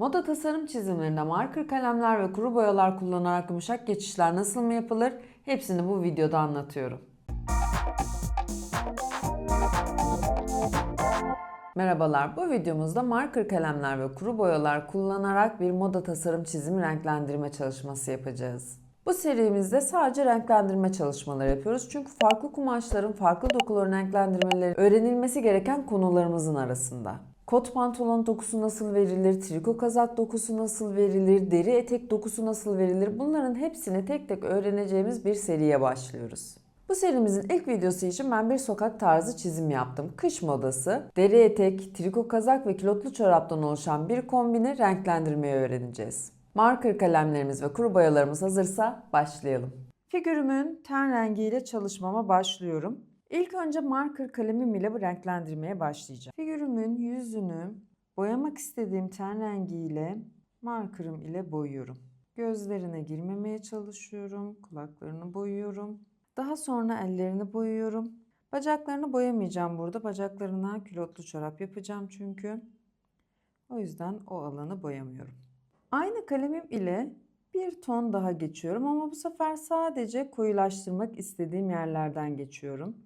Moda tasarım çizimlerinde marker kalemler ve kuru boyalar kullanarak yumuşak geçişler nasıl mı yapılır? Hepsini bu videoda anlatıyorum. Merhabalar, bu videomuzda marker kalemler ve kuru boyalar kullanarak bir moda tasarım çizimi renklendirme çalışması yapacağız. Bu serimizde sadece renklendirme çalışmaları yapıyoruz. Çünkü farklı kumaşların farklı dokuların renklendirmeleri öğrenilmesi gereken konularımızın arasında. Kot pantolon dokusu nasıl verilir, triko kazak dokusu nasıl verilir, deri etek dokusu nasıl verilir, bunların hepsini tek tek öğreneceğimiz bir seriye başlıyoruz. Bu serimizin ilk videosu için ben bir sokak tarzı çizim yaptım. Kış modası, deri etek, triko kazak ve kilotlu çoraptan oluşan bir kombini renklendirmeyi öğreneceğiz. Marker kalemlerimiz ve kuru boyalarımız hazırsa başlayalım. Figürümün ten rengiyle çalışmama başlıyorum. İlk önce marker kalemim ile bu renklendirmeye başlayacağım. Figürümün yüzünü boyamak istediğim ten rengiyle markerım ile boyuyorum. Gözlerine girmemeye çalışıyorum, kulaklarını boyuyorum. Daha sonra ellerini boyuyorum. Bacaklarını boyamayacağım burada. Bacaklarına külotlu çorap yapacağım çünkü. O yüzden o alanı boyamıyorum. Aynı kalemim ile bir ton daha geçiyorum ama bu sefer sadece koyulaştırmak istediğim yerlerden geçiyorum.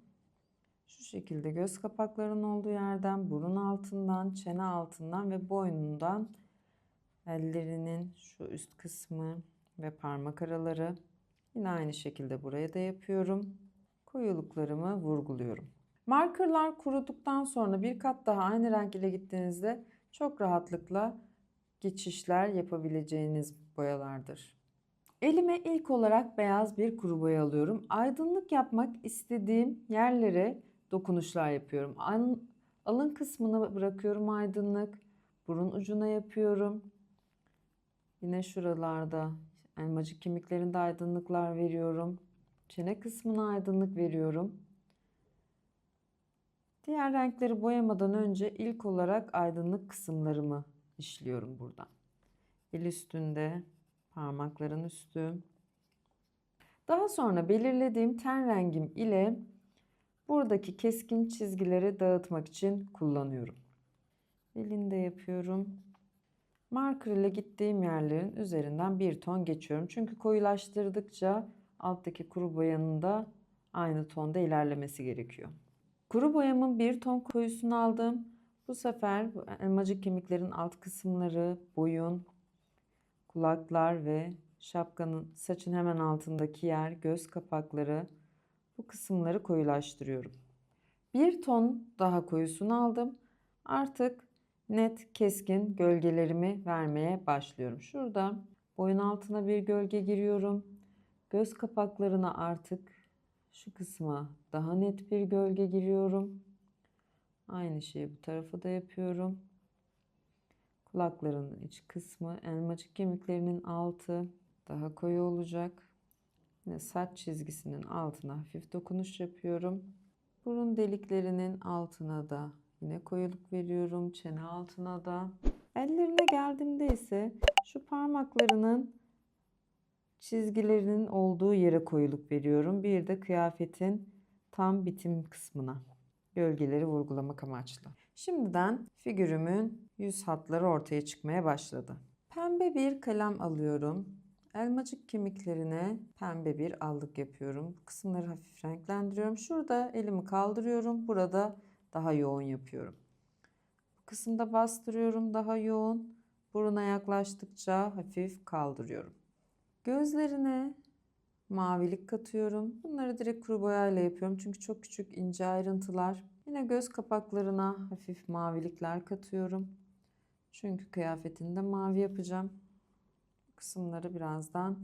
Şu şekilde göz kapaklarının olduğu yerden, burun altından, çene altından ve boynundan ellerinin şu üst kısmı ve parmak araları. Yine aynı şekilde buraya da yapıyorum. Koyuluklarımı vurguluyorum. Markerlar kuruduktan sonra bir kat daha aynı renk ile gittiğinizde çok rahatlıkla geçişler yapabileceğiniz boyalardır. Elime ilk olarak beyaz bir kuru boya alıyorum. Aydınlık yapmak istediğim yerlere dokunuşlar yapıyorum. Alın kısmına bırakıyorum aydınlık. Burun ucuna yapıyorum. Yine şuralarda elmacık kemiklerinde aydınlıklar veriyorum. Çene kısmına aydınlık veriyorum. Diğer renkleri boyamadan önce ilk olarak aydınlık kısımlarımı işliyorum burada. El üstünde, parmakların üstü. Daha sonra belirlediğim ten rengim ile buradaki keskin çizgileri dağıtmak için kullanıyorum. Elinde yapıyorum. Marker ile gittiğim yerlerin üzerinden bir ton geçiyorum. Çünkü koyulaştırdıkça alttaki kuru boyanın da aynı tonda ilerlemesi gerekiyor. Kuru boyamın bir ton koyusunu aldım. Bu sefer elmacık kemiklerin alt kısımları, boyun, kulaklar ve şapkanın, saçın hemen altındaki yer, göz kapakları, bu kısımları koyulaştırıyorum. Bir ton daha koyusunu aldım. Artık net, keskin gölgelerimi vermeye başlıyorum. Şurada boyun altına bir gölge giriyorum. Göz kapaklarına artık şu kısma daha net bir gölge giriyorum. Aynı şeyi bu tarafa da yapıyorum. Kulaklarının iç kısmı, elmacık kemiklerinin altı daha koyu olacak. Yine saç çizgisinin altına hafif dokunuş yapıyorum. Burun deliklerinin altına da yine koyuluk veriyorum. Çene altına da. Ellerine geldiğimde ise şu parmaklarının çizgilerinin olduğu yere koyuluk veriyorum. Bir de kıyafetin tam bitim kısmına gölgeleri vurgulamak amaçlı. Şimdiden figürümün yüz hatları ortaya çıkmaya başladı. Pembe bir kalem alıyorum. Elmacık kemiklerine pembe bir allık yapıyorum. Bu kısımları hafif renklendiriyorum. Şurada elimi kaldırıyorum. Burada daha yoğun yapıyorum. Bu kısımda bastırıyorum daha yoğun. Buruna yaklaştıkça hafif kaldırıyorum. Gözlerine mavilik katıyorum. Bunları direkt kuru boyayla yapıyorum. Çünkü çok küçük ince ayrıntılar. Yine göz kapaklarına hafif mavilikler katıyorum. Çünkü kıyafetinde mavi yapacağım. Bu kısımları birazdan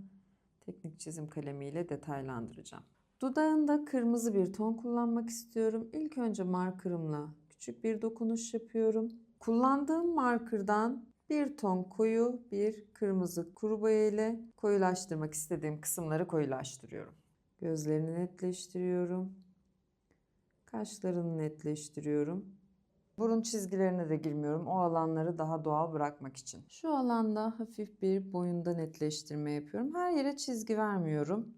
teknik çizim kalemiyle detaylandıracağım. Dudağında kırmızı bir ton kullanmak istiyorum. İlk önce markerımla küçük bir dokunuş yapıyorum. Kullandığım markerdan bir ton koyu bir kırmızı kuru boya ile koyulaştırmak istediğim kısımları koyulaştırıyorum. Gözlerini netleştiriyorum. Kaşlarını netleştiriyorum. Burun çizgilerine de girmiyorum. O alanları daha doğal bırakmak için. Şu alanda hafif bir boyunda netleştirme yapıyorum. Her yere çizgi vermiyorum.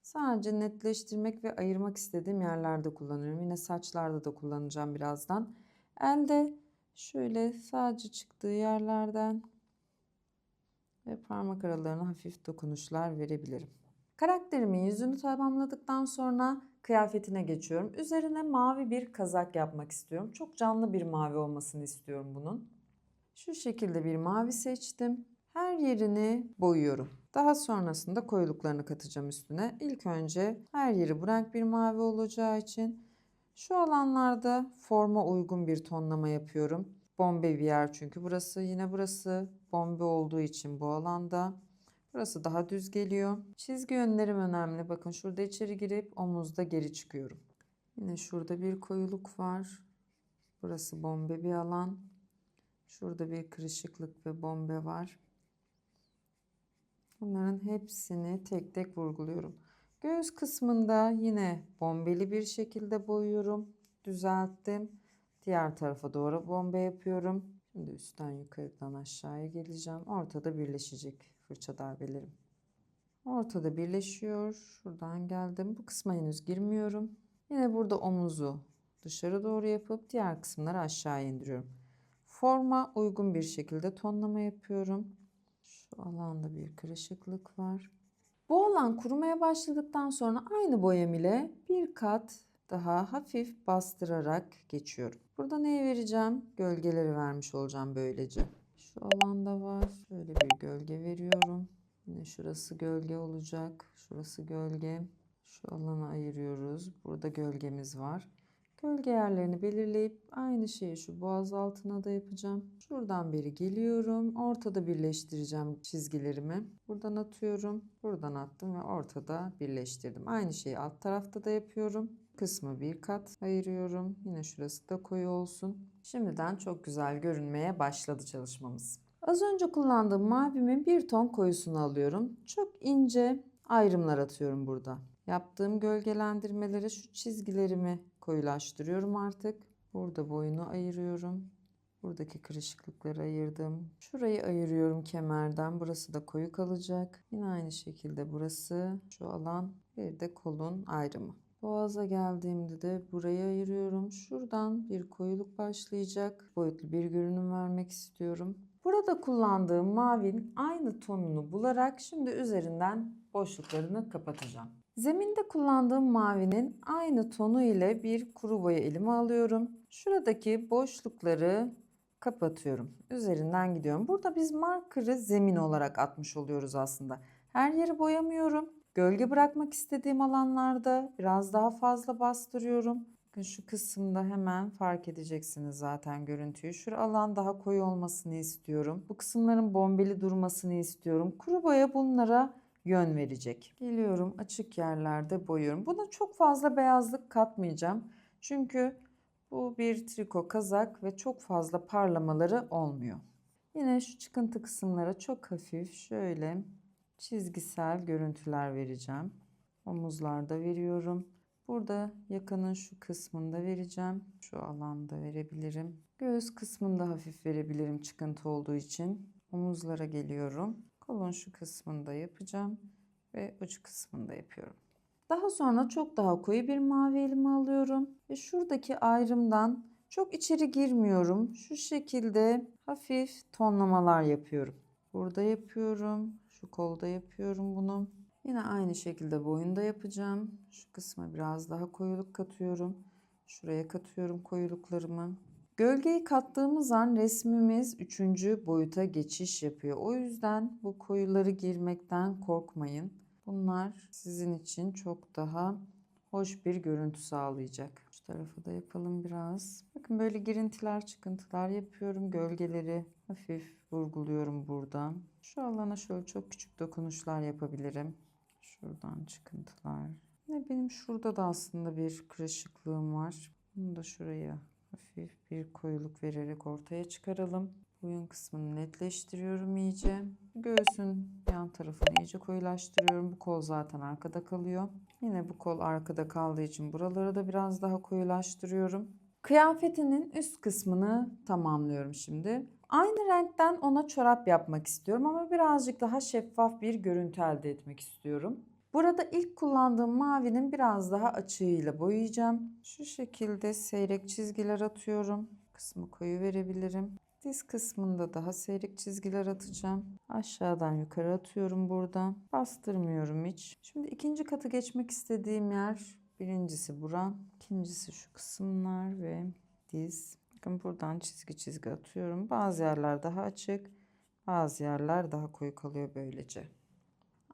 Sadece netleştirmek ve ayırmak istediğim yerlerde kullanıyorum. Yine saçlarda da kullanacağım birazdan. Elde şöyle sadece çıktığı yerlerden ve parmak aralarına hafif dokunuşlar verebilirim. Karakterimin yüzünü tamamladıktan sonra kıyafetine geçiyorum. Üzerine mavi bir kazak yapmak istiyorum. Çok canlı bir mavi olmasını istiyorum bunun. Şu şekilde bir mavi seçtim. Her yerini boyuyorum. Daha sonrasında koyuluklarını katacağım üstüne. İlk önce her yeri bu renk bir mavi olacağı için şu alanlarda forma uygun bir tonlama yapıyorum. Bombe bir yer çünkü burası. Yine burası bombe olduğu için bu alanda. Burası daha düz geliyor. Çizgi yönlerim önemli. Bakın şurada içeri girip omuzda geri çıkıyorum. Yine şurada bir koyuluk var. Burası bombe bir alan. Şurada bir kırışıklık ve bombe var. Bunların hepsini tek tek vurguluyorum. Göğüs kısmında yine bombeli bir şekilde boyuyorum. Düzelttim. Diğer tarafa doğru bombe yapıyorum. Şimdi üstten yukarıdan aşağıya geleceğim. Ortada birleşecek fırça darbelerim. Ortada birleşiyor. Şuradan geldim. Bu kısma henüz girmiyorum. Yine burada omuzu dışarı doğru yapıp diğer kısımları aşağı indiriyorum. Forma uygun bir şekilde tonlama yapıyorum. Şu alanda bir kırışıklık var. Bu alan kurumaya başladıktan sonra aynı boyam ile bir kat daha hafif bastırarak geçiyorum. Burada neye vereceğim? Gölgeleri vermiş olacağım böylece. Şu alanda var. Şöyle bir gölge veriyorum. Yine şurası gölge olacak. Şurası gölge. Şu alanı ayırıyoruz. Burada gölgemiz var. Gölge yerlerini belirleyip aynı şeyi şu boğaz altına da yapacağım. Şuradan beri geliyorum. Ortada birleştireceğim çizgilerimi. Buradan atıyorum. Buradan attım ve ortada birleştirdim. Aynı şeyi alt tarafta da yapıyorum. Kısmı bir kat ayırıyorum. Yine şurası da koyu olsun. Şimdiden çok güzel görünmeye başladı çalışmamız. Az önce kullandığım mavimin bir ton koyusunu alıyorum. Çok ince ayrımlar atıyorum burada. Yaptığım gölgelendirmelere şu çizgilerimi koyulaştırıyorum artık. Burada boyunu ayırıyorum. Buradaki kırışıklıkları ayırdım. Şurayı ayırıyorum kemerden. Burası da koyu kalacak. Yine aynı şekilde burası, şu alan, bir de kolun ayrımı. Boğaza geldiğimde de burayı ayırıyorum. Şuradan bir koyuluk başlayacak. Boyutlu bir görünüm vermek istiyorum. Burada kullandığım mavinin aynı tonunu bularak şimdi üzerinden boşluklarını kapatacağım. Zeminde kullandığım mavinin aynı tonu ile bir kuru boya elime alıyorum. Şuradaki boşlukları kapatıyorum. Üzerinden gidiyorum. Burada biz marker'ı zemin olarak atmış oluyoruz aslında. Her yeri boyamıyorum. Gölge bırakmak istediğim alanlarda biraz daha fazla bastırıyorum. Bakın şu kısımda hemen fark edeceksiniz zaten görüntüyü. Şu alan daha koyu olmasını istiyorum. Bu kısımların bombeli durmasını istiyorum. Kuru boya bunlara yön verecek. Geliyorum açık yerlerde boyuyorum. Buna çok fazla beyazlık katmayacağım. Çünkü bu bir triko kazak ve çok fazla parlamaları olmuyor. Yine şu çıkıntı kısımlara çok hafif şöyle çizgisel görüntüler vereceğim. Omuzlarda veriyorum. Burada yakanın şu kısmında vereceğim. Şu alanda verebilirim. Göğüs kısmında hafif verebilirim çıkıntı olduğu için. Omuzlara geliyorum. Kolun şu kısmında yapacağım ve uç kısmında yapıyorum. Daha sonra çok daha koyu bir mavi elime alıyorum ve şuradaki ayrımdan çok içeri girmiyorum. Şu şekilde hafif tonlamalar yapıyorum. Burada yapıyorum. Şu kolda yapıyorum bunu. Yine aynı şekilde boyunda yapacağım. Şu kısma biraz daha koyuluk katıyorum. Şuraya katıyorum koyuluklarımı. Gölgeyi kattığımız an resmimiz 3. boyuta geçiş yapıyor. O yüzden bu koyuları girmekten korkmayın. Bunlar sizin için çok daha hoş bir görüntü sağlayacak. Şu tarafı da yapalım biraz. Bakın böyle girintiler, çıkıntılar yapıyorum. Gölgeleri hafif vurguluyorum buradan. Şu alana şöyle çok küçük dokunuşlar yapabilirim. Şuradan çıkıntılar. Yine benim şurada da aslında bir kırışıklığım var. Bunu da şuraya hafif bir koyuluk vererek ortaya çıkaralım. Boyun kısmını netleştiriyorum iyice. Göğsün yan tarafını iyice koyulaştırıyorum. Bu kol zaten arkada kalıyor. Yine bu kol arkada kaldığı için buraları da biraz daha koyulaştırıyorum. Kıyafetinin üst kısmını tamamlıyorum şimdi. Aynı renkten ona çorap yapmak istiyorum ama birazcık daha şeffaf bir görüntü elde etmek istiyorum. Burada ilk kullandığım mavinin biraz daha açığıyla boyayacağım. Şu şekilde seyrek çizgiler atıyorum. Kısmı koyu verebilirim. Diz kısmında daha seyrek çizgiler atacağım. Aşağıdan yukarı atıyorum buradan. Bastırmıyorum hiç. Şimdi ikinci katı geçmek istediğim yer, birincisi buram, ikincisi şu kısımlar ve diz. Bakın buradan çizgi çizgi atıyorum. Bazı yerler daha açık, bazı yerler daha koyu kalıyor böylece.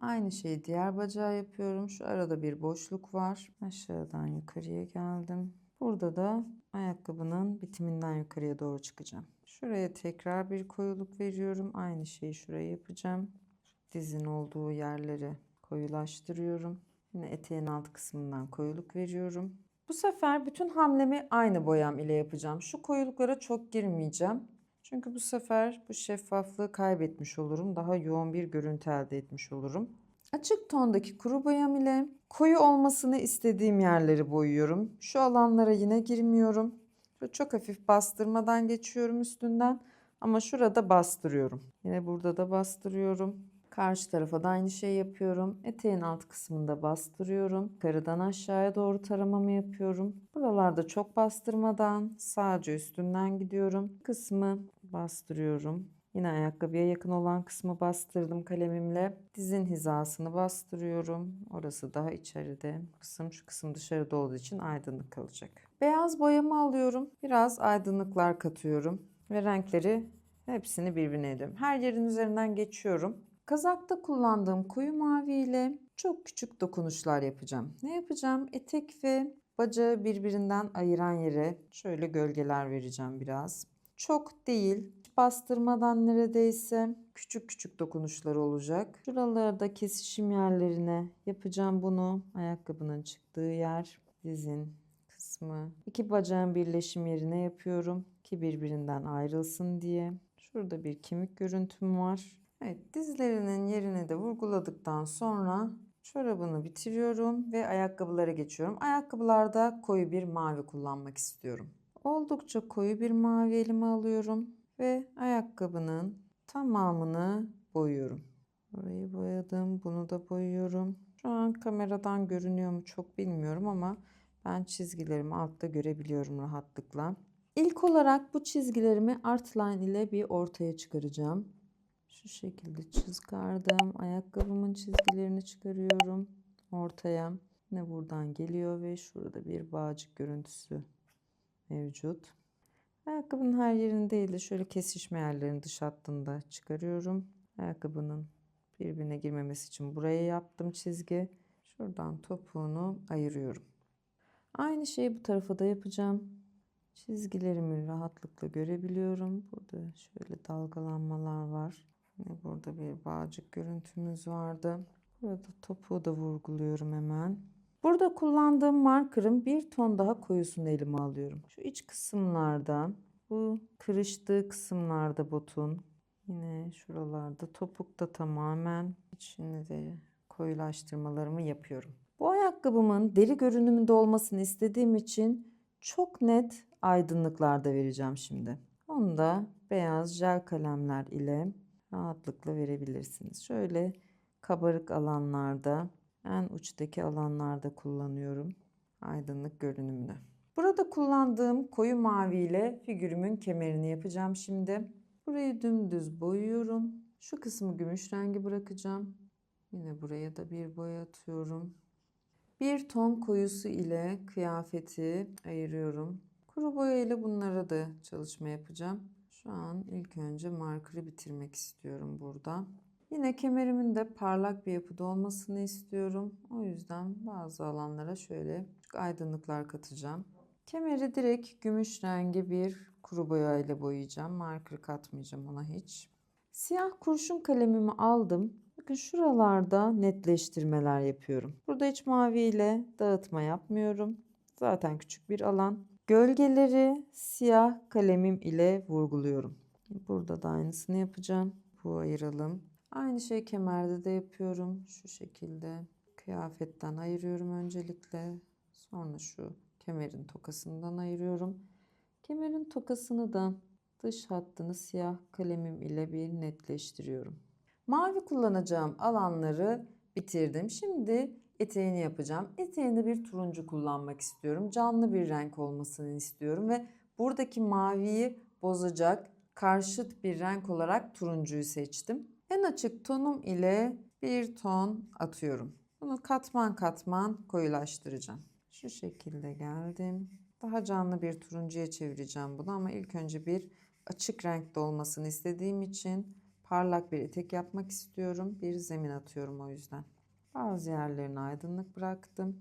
Aynı şeyi diğer bacağa yapıyorum. Şu arada bir boşluk var. Aşağıdan yukarıya geldim. Burada da ayakkabının bitiminden yukarıya doğru çıkacağım. Şuraya tekrar bir koyuluk veriyorum. Aynı şeyi şuraya yapacağım. Dizin olduğu yerleri koyulaştırıyorum. Yine eteğin alt kısmından koyuluk veriyorum. Bu sefer bütün hamlemi aynı boyam ile yapacağım. Şu koyuluklara çok girmeyeceğim. Çünkü bu sefer bu şeffaflığı kaybetmiş olurum. Daha yoğun bir görüntü elde etmiş olurum. Açık tondaki kuru boyam ile koyu olmasını istediğim yerleri boyuyorum. Şu alanlara yine girmiyorum. Çok hafif bastırmadan geçiyorum üstünden. Ama şurada bastırıyorum. Yine burada da bastırıyorum. Karşı tarafa da aynı şeyi yapıyorum. Eteğin alt kısmında bastırıyorum. Yukarıdan aşağıya doğru taramamı yapıyorum. Buralarda çok bastırmadan sadece üstünden gidiyorum. Kısmı bastırıyorum. Yine ayakkabıya yakın olan kısmı bastırdım kalemimle. Dizin hizasını bastırıyorum. Orası daha içeride. Şu kısım dışarıda olduğu için aydınlık kalacak. Beyaz boyamı alıyorum. Biraz aydınlıklar katıyorum. Ve renkleri hepsini birbirine ediyorum. Her yerin üzerinden geçiyorum. Kazakta kullandığım koyu mavi ile çok küçük dokunuşlar yapacağım. Ne yapacağım? Etek ve bacağı birbirinden ayıran yere şöyle gölgeler vereceğim biraz. Çok değil, bastırmadan neredeyse küçük küçük dokunuşlar olacak. Şuralarda kesişim yerlerine yapacağım bunu. Ayakkabının çıktığı yer, dizin kısmı. İki bacağın birleşim yerine yapıyorum ki birbirinden ayrılsın diye. Şurada bir kemik görüntüm var. Evet, dizlerinin yerine de vurguladıktan sonra çorabını bitiriyorum ve ayakkabılara geçiyorum. Ayakkabılarda koyu bir mavi kullanmak istiyorum. Oldukça koyu bir mavi elime alıyorum ve ayakkabının tamamını boyuyorum. Burayı boyadım, bunu da boyuyorum. Şu an kameradan görünüyor mu çok bilmiyorum ama ben çizgilerimi altta görebiliyorum rahatlıkla. İlk olarak bu çizgilerimi art line ile bir ortaya çıkaracağım. Şu şekilde çıkardım. Ayakkabımın çizgilerini çıkarıyorum ortaya. Yine buradan geliyor ve şurada bir bağcık görüntüsü mevcut. Ayakkabının her yerinde değil de şöyle kesişme yerlerini dış hattında çıkarıyorum. Ayakkabının birbirine girmemesi için buraya yaptım çizgi. Şuradan topuğunu ayırıyorum. Aynı şeyi bu tarafa da yapacağım. Çizgilerimi rahatlıkla görebiliyorum. Burada şöyle dalgalanmalar var. Yine burada bir bağcık görüntümüz vardı. Burada topuğu da vurguluyorum hemen. Burada kullandığım markerın bir ton daha koyusunu elime alıyorum. Şu iç kısımlarda, bu kırıştığı kısımlarda botun, yine şuralarda topukta tamamen içine de koyulaştırmalarımı yapıyorum. Bu ayakkabımın deri görünümünde olmasını istediğim için çok net aydınlıklarda vereceğim şimdi. Onu da beyaz jel kalemler ile rahatlıkla verebilirsiniz. Şöyle kabarık alanlarda, en uçtaki alanlarda kullanıyorum aydınlık görünümünü. Burada kullandığım koyu mavi ile figürümün kemerini yapacağım şimdi. Burayı dümdüz boyuyorum. Şu kısmı gümüş rengi bırakacağım. Yine buraya da bir boya atıyorum. Bir ton koyusu ile kıyafeti ayırıyorum. Kuru boya ile bunlara da çalışma yapacağım. Şu an ilk önce markerı bitirmek istiyorum burada. Yine kemerimin de parlak bir yapıda olmasını istiyorum. O yüzden bazı alanlara şöyle aydınlıklar katacağım. Kemeri direkt gümüş rengi bir kuru boya ile boyayacağım. Marker katmayacağım ona hiç. Siyah kurşun kalemimi aldım. Bakın şuralarda netleştirmeler yapıyorum. Burada hiç mavi ile dağıtma yapmıyorum. Zaten küçük bir alan. Gölgeleri siyah kalemim ile vurguluyorum. Burada da aynısını yapacağım. Bu ayıralım. Aynı şey kemerde de yapıyorum. Şu şekilde kıyafetten ayırıyorum öncelikle. Sonra şu kemerin tokasından ayırıyorum. Kemerin tokasını da dış hattını siyah kalemim ile bir netleştiriyorum. Mavi kullanacağım alanları bitirdim. Şimdi eteğini yapacağım. Eteğinde bir turuncu kullanmak istiyorum. Canlı bir renk olmasını istiyorum ve buradaki maviyi bozacak karşıt bir renk olarak turuncuyu seçtim. En açık tonum ile bir ton atıyorum. Bunu katman katman koyulaştıracağım. Şu şekilde geldim. Daha canlı bir turuncuya çevireceğim bunu ama ilk önce bir açık renkte olmasını istediğim için parlak bir etek yapmak istiyorum. Bir zemin atıyorum o yüzden. Bazı yerlerini aydınlık bıraktım.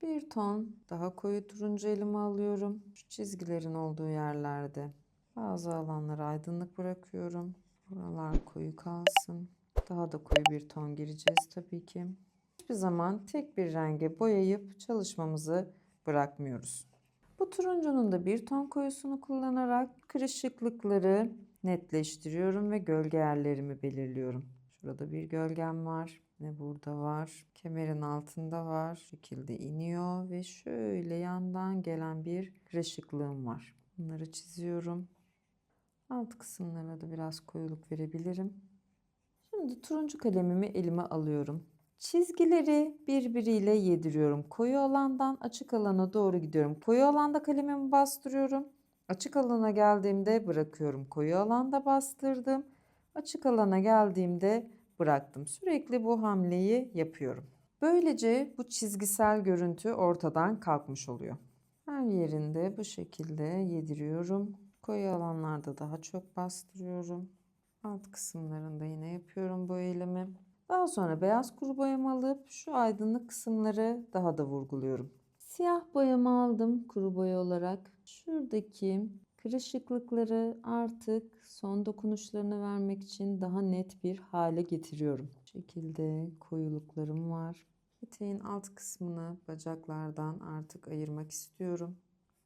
Bir ton daha koyu turuncu elime alıyorum. Şu çizgilerin olduğu yerlerde bazı alanları aydınlık bırakıyorum. Buralar koyu kalsın. Daha da koyu bir ton gireceğiz tabii ki. Hiçbir zaman tek bir renge boyayıp çalışmamızı bırakmıyoruz. Bu turuncunun da bir ton koyusunu kullanarak kırışıklıkları netleştiriyorum ve gölge yerlerimi belirliyorum. Şurada bir gölgem var. Ne burada var. Kemerin altında var. Şu şekilde iniyor ve şöyle yandan gelen bir kırışıklığım var. Bunları çiziyorum. Alt kısımlarına da biraz koyuluk verebilirim. Şimdi turuncu kalemimi elime alıyorum. Çizgileri birbiriyle yediriyorum. Koyu alandan açık alana doğru gidiyorum. Koyu alanda kalemimi bastırıyorum. Açık alana geldiğimde bırakıyorum. Koyu alanda bastırdım. Açık alana geldiğimde bıraktım. Sürekli bu hamleyi yapıyorum. Böylece bu çizgisel görüntü ortadan kalkmış oluyor. Her yerinde bu şekilde yediriyorum. Koyu alanlarda daha çok bastırıyorum. Alt kısımlarında yine yapıyorum bu eylemi. Daha sonra beyaz kuru boyamı alıp şu aydınlık kısımları daha da vurguluyorum. Siyah boyamı aldım kuru boya olarak. Şuradaki kırışıklıkları artık son dokunuşlarını vermek için daha net bir hale getiriyorum. Bu şekilde koyuluklarım var. Eteğin alt kısmını bacaklardan artık ayırmak istiyorum.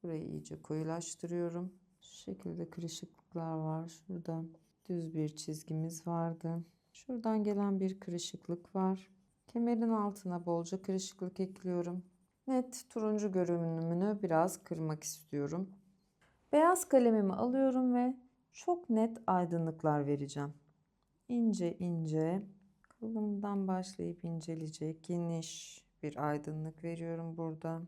Burayı iyice koyulaştırıyorum. Şu şekilde kırışıklıklar var. Şurada düz bir çizgimiz vardı. Şuradan gelen bir kırışıklık var. Kemerin altına bolca kırışıklık ekliyorum. Net turuncu görünümünü biraz kırmak istiyorum. Beyaz kalemimi alıyorum ve çok net aydınlıklar vereceğim. İnce ince kılımdan başlayıp inceleyecek geniş bir aydınlık veriyorum burada.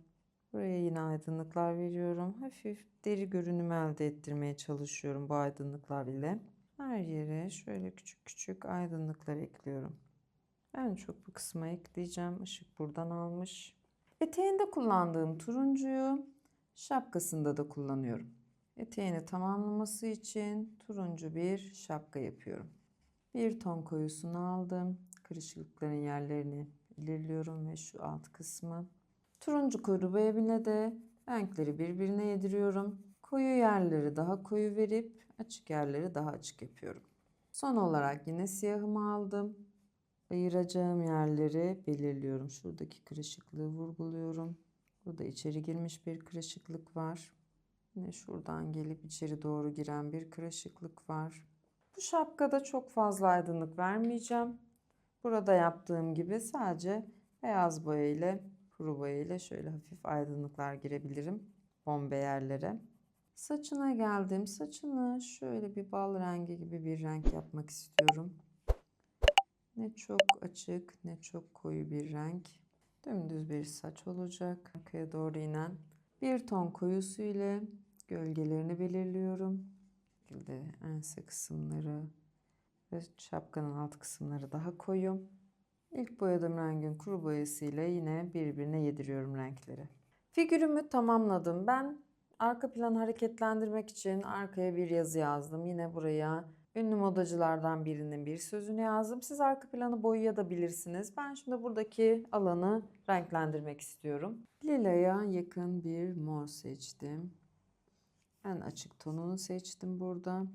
Buraya yine aydınlıklar veriyorum. Hafif deri görünümü elde ettirmeye çalışıyorum bu aydınlıklar ile. Her yere şöyle küçük küçük aydınlıklar ekliyorum. En çok bu kısma ekleyeceğim. Işık buradan almış. Eteğinde kullandığım turuncuyu şapkasında da kullanıyorum. Eteğini tamamlaması için turuncu bir şapka yapıyorum. Bir ton koyusunu aldım. Kırışıklıkların yerlerini belirliyorum ve şu alt kısmı. Turuncu kuru boyayla de renkleri birbirine yediriyorum. Koyu yerleri daha koyu verip açık yerleri daha açık yapıyorum. Son olarak yine siyahımı aldım. Ayıracağım yerleri belirliyorum. Şuradaki kırışıklığı vurguluyorum. Burada içeri girmiş bir kırışıklık var. Yine şuradan gelip içeri doğru giren bir kırışıklık var. Bu şapkada çok fazla aydınlık vermeyeceğim. Burada yaptığım gibi sadece beyaz boya ile kuru boya ile şöyle hafif aydınlıklar girebilirim bombe yerlere. Saçına geldim. Saçını şöyle bir bal rengi gibi bir renk yapmak istiyorum. Ne çok açık ne çok koyu bir renk. Dümdüz bir saç olacak. Arkaya doğru inen bir ton koyusu ile gölgelerini belirliyorum. Bu şekilde ense kısımları ve şapkanın alt kısımları daha koyu. İlk boyadığım rengin kuru boyasıyla yine birbirine yediriyorum renkleri. Figürümü tamamladım. Ben arka planı hareketlendirmek için arkaya bir yazı yazdım. Yine buraya ünlü modacılardan birinin bir sözünü yazdım. Siz arka planı boyayabilirsiniz. Ben şimdi buradaki alanı renklendirmek istiyorum. Lila'ya yakın bir mor seçtim. En açık tonunu seçtim burada.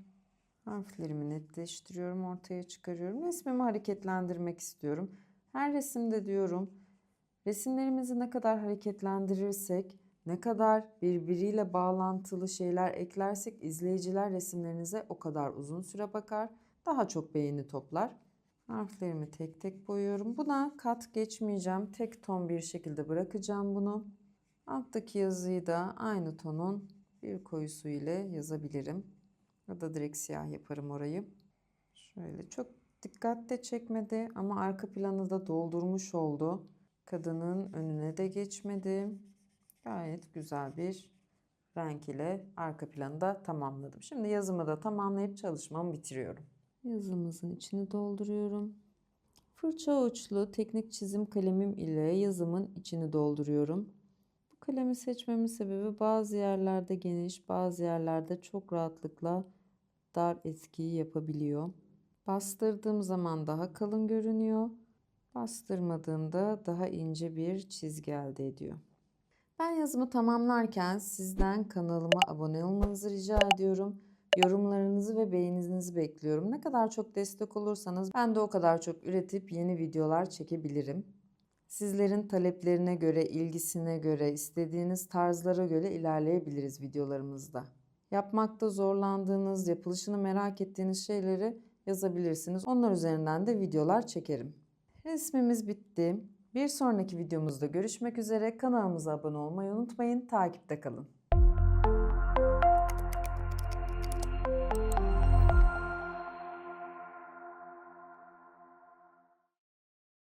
Harflerimi netleştiriyorum, ortaya çıkarıyorum. Resmimi hareketlendirmek istiyorum. Her resimde diyorum, resimlerimizi ne kadar hareketlendirirsek, ne kadar birbiriyle bağlantılı şeyler eklersek izleyiciler resimlerinize o kadar uzun süre bakar, daha çok beğeni toplar. Harflerimi tek tek boyuyorum. Buna kat geçmeyeceğim. Tek ton bir şekilde bırakacağım bunu. Alttaki yazıyı da aynı tonun bir koyusu ile yazabilirim. Ya da direkt siyah yaparım orayı. Şöyle çok dikkat de çekmedi ama arka planı da doldurmuş oldu. Kadının önüne de geçmedi. Gayet güzel bir renk ile arka planı da tamamladım. Şimdi yazımı da tamamlayıp çalışmamı bitiriyorum. Yazımızın içini dolduruyorum. Fırça uçlu teknik çizim kalemim ile yazımın içini dolduruyorum. Bu kalemi seçmemin sebebi bazı yerlerde geniş, bazı yerlerde çok rahatlıkla dar etkiyi yapabiliyor. Bastırdığım zaman daha kalın görünüyor. Bastırmadığımda daha ince bir çizgi elde ediyor. Ben yazımı tamamlarken sizden kanalıma abone olmanızı rica ediyorum. Yorumlarınızı ve beğeninizi bekliyorum. Ne kadar çok destek olursanız ben de o kadar çok üretip yeni videolar çekebilirim. Sizlerin taleplerine göre, ilgisine göre, istediğiniz tarzlara göre ilerleyebiliriz videolarımızda. Yapmakta zorlandığınız, yapılışını merak ettiğiniz şeyleri yazabilirsiniz. Onlar üzerinden de videolar çekerim. Resmimiz bitti. Bir sonraki videomuzda görüşmek üzere. Kanalımıza abone olmayı unutmayın. Takipte kalın.